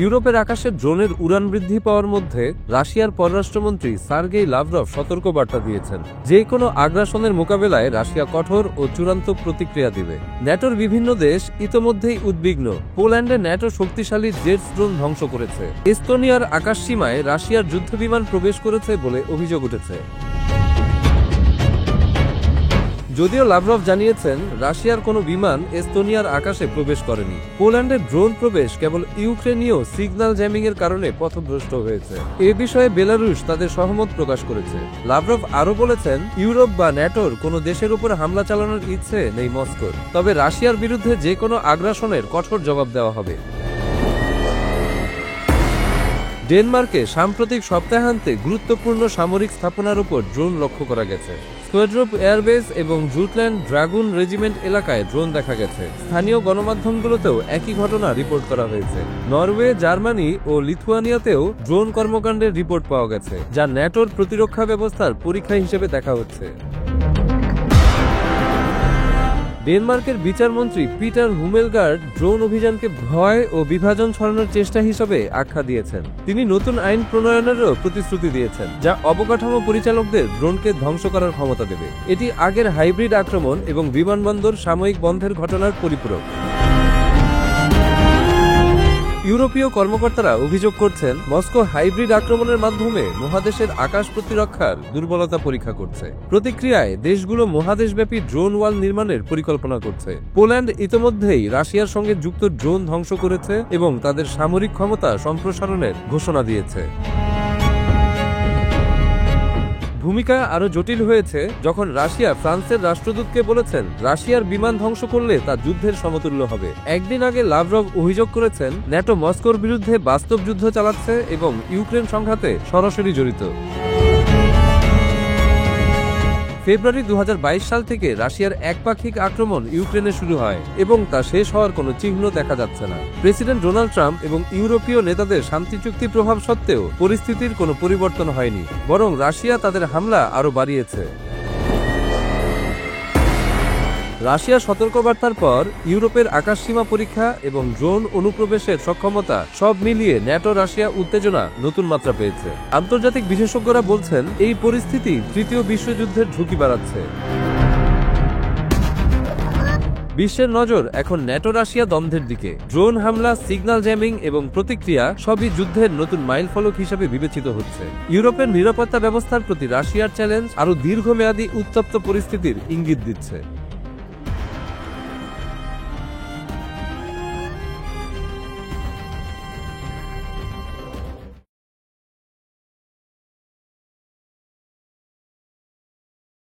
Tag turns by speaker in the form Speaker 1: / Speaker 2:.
Speaker 1: ইউরোপের আকাশে ড্রোনের উড়ান বৃদ্ধি পাওয়ার মধ্যে রাশিয়ার পররাষ্ট্রমন্ত্রী সার্গেই লাভরভ সতর্কবার্তা দিয়েছেন, যে কোনো আগ্রাসনের মোকাবেলায় রাশিয়া কঠোর ও চূড়ান্ত প্রতিক্রিয়া দিবে। ন্যাটোর বিভিন্ন দেশ ইতোমধ্যেই উদ্বিগ্ন। পোল্যান্ডে ন্যাটো শক্তিশালী জেটস ড্রোন ধ্বংস করেছে। এস্তোনিয়ার আকাশসীমায় রাশিয়ার যুদ্ধবিমান প্রবেশ করেছে বলে অভিযোগ উঠেছে। যদিও লাভরভ জানিয়েছেন রাশিয়ার কোনো বিমান এস্তোনিয়ার আকাশে প্রবেশ করেনি। পোল্যান্ডের ড্রোন প্রবেশ কেবল ইউক্রেনীয় সিগন্যাল জ্যামিং এর কারণে পথভ্রষ্ট হয়েছে। এ বিষয়ে বেলারুশ তাদের সহমত প্রকাশ করেছে। লাভরভ আরও বলেছেন, ইউরোপ বা ন্যাটোর কোনো দেশের উপর হামলা চালানোর ইচ্ছে নেই মস্কোর, তবে রাশিয়ার বিরুদ্ধে যে কোনো আগ্রাসনের কঠোর জবাব দেওয়া হবে। ডেনমার্কে সাম্প্রতিক সপ্তাহান্তে গুরুত্বপূর্ণ সামরিক স্থাপনার উপর ড্রোন লক্ষ্য করা গেছে। স্কোয়াড্রপ এয়ারবেস এবং জুটল্যান্ড ড্রাগুন রেজিমেন্ট এলাকায় ড্রোন দেখা গেছে। স্থানীয় গণমাধ্যমগুলোতেও একই ঘটনা রিপোর্ট করা হয়েছে। নরওয়ে, জার্মানি ও লিথুয়ানিয়াতেও ড্রোন কর্মকাণ্ডের রিপোর্ট পাওয়া গেছে, যা ন্যাটোর প্রতিরক্ষা ব্যবস্থার পরীক্ষা হিসেবে দেখা হচ্ছে। ডেনমার্কের বিচারমন্ত্রী পিটার হুমেলগার্ড ড্রোন অভিযানকে ভয় ও বিভাজন ছড়ানোর চেষ্টা হিসেবে আখ্যা দিয়েছেন। তিনি নতুন আইন প্রণয়নেরও প্রতিশ্রুতি দিয়েছেন, যা অবকাঠামো পরিচালকদের ড্রোনকে ধ্বংস করার ক্ষমতা দেবে। এটি আগের হাইব্রিড আক্রমণ এবং বিমানবন্দর সাময়িক বন্ধের ঘটনার পরিপূরক। ইউরোপীয় কর্মকর্তারা অভিযোগ করছেন, মস্কো হাইব্রিড আক্রমণের মাধ্যমে মহাদেশের আকাশ প্রতিরক্ষার দুর্বলতা পরীক্ষা করছে। প্রতিক্রিয়ায় দেশগুলো মহাদেশব্যাপী ড্রোন ওয়াল নির্মাণের পরিকল্পনা করছে। পোল্যান্ড ইতোমধ্যেই রাশিয়ার সঙ্গে যুক্ত ড্রোন ধ্বংস করেছে এবং তাদের সামরিক ক্ষমতা সম্প্রসারণের ঘোষণা দিয়েছে। ভূমিকা আরো জটিল হয়েছে যখন রাশিয়া ফ্রান্সের রাষ্ট্রদূতকে বলেছেন রাশিয়ার বিমান ধ্বংস করলে তা যুদ্ধের সমতুল্য হবে। একদিন আগে লাভরভ অভিযোগ করেছেন ন্যাটো মস্কোর বিরুদ্ধে বাস্তব যুদ্ধ চালাচ্ছে এবং ইউক্রেন সংঘাতে সরাসরি জড়িত। ফেব্রুয়ারি 2022 সাল থেকে রাশিয়ার একপাক্ষিক আক্রমণ ইউক্রেনে শুরু হয় এবং তা শেষ হওয়ার কোনো চিহ্ন দেখা যাচ্ছে না। প্রেসিডেন্ট ডোনাল্ড ট্রাম্প এবং ইউরোপীয় নেতাদের শান্তি চুক্তি প্রভাব সত্ত্বেও পরিস্থিতির কোনো পরিবর্তন হয়নি, বরং রাশিয়া তাদের হামলা আরও বাড়িয়েছে। রাশিয়ার সতর্কবার্তার পর ইউরোপের আকাশসীমা পরীক্ষা এবং ড্রোন অনুপ্রবেশের সক্ষমতা সব মিলিয়ে ন্যাটো রাশিয়া উত্তেজনা নতুন মাত্রা পেয়েছে। আন্তর্জাতিক বিশেষজ্ঞরা বলছেন, এই পরিস্থিতি তৃতীয় বিশ্বযুদ্ধের ঝুঁকি বাড়াচ্ছে। বিশ্বের নজর এখন ন্যাটো রাশিয়া দ্বন্দ্বের দিকে। ড্রোন হামলা, সিগন্যাল জ্যামিং এবং প্রতিক্রিয়া সবই যুদ্ধের নতুন মাইলফলক হিসেবে বিবেচিত হচ্ছে। ইউরোপের নিরাপত্তা ব্যবস্থার প্রতি রাশিয়ার চ্যালেঞ্জ আরও দীর্ঘমেয়াদী উত্তপ্ত পরিস্থিতির ইঙ্গিত দিচ্ছে।